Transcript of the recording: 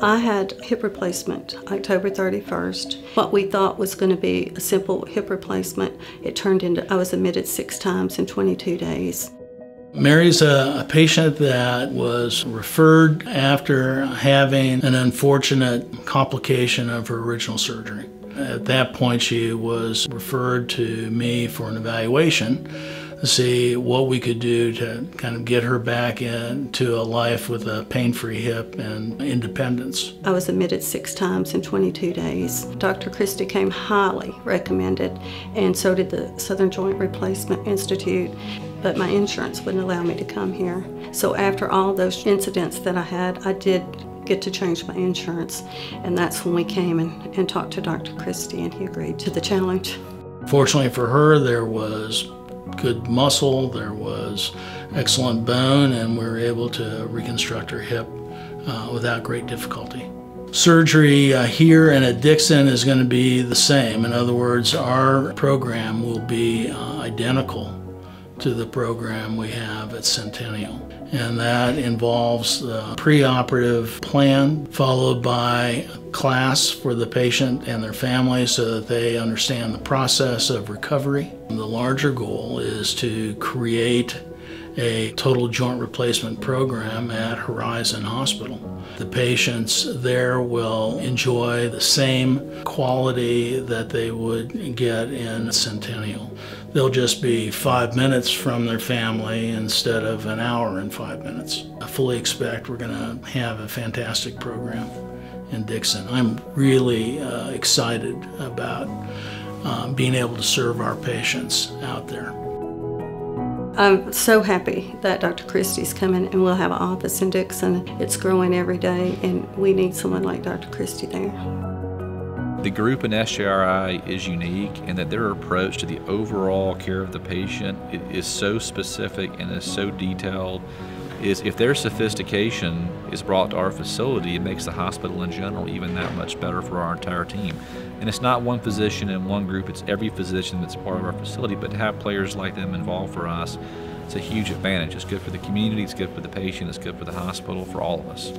I had hip replacement October 31st. What we thought was going to be a simple hip replacement, it turned into, I was admitted 6 times in 22 days. Mary's a patient that was referred after having an unfortunate complication of her original surgery. At that point, she was referred to me for an evaluation to see what we could do to kind of get her back into a life with a pain-free hip and independence. I was admitted 6 times in 22 days. Dr. Christie came highly recommended, and so did the Southern Joint Replacement Institute, but my insurance wouldn't allow me to come here. So after all those incidents that I had, I did get to change my insurance, and that's when we came and talked to Dr. Christie, and he agreed to the challenge. Fortunately for her, there was good muscle, there was excellent bone, and we were able to reconstruct her hip without great difficulty. Surgery here and at Dixon is going to be the same. In other words, our program will be identical to the program we have at Centennial. And that involves the preoperative plan followed by class for the patient and their family so that they understand the process of recovery. And the larger goal is to create a total joint replacement program at Horizon Hospital. The patients there will enjoy the same quality that they would get in Centennial. They'll just be 5 minutes from their family instead of an hour and 5 minutes. I fully expect we're going to have a fantastic program in Dixon. I'm really excited about being able to serve our patients out there. I'm so happy that Dr. Christie's coming, and we'll have an office in Dixon. It's growing every day, and we need someone like Dr. Christie there. The group in SJRI is unique in that their approach to the overall care of the patient is so specific and is so detailed. If their sophistication is brought to our facility, it makes the hospital in general even that much better for our entire team. And it's not one physician in one group, it's every physician that's part of our facility, but to have players like them involved for us, it's a huge advantage. It's good for the community, it's good for the patient, it's good for the hospital, for all of us.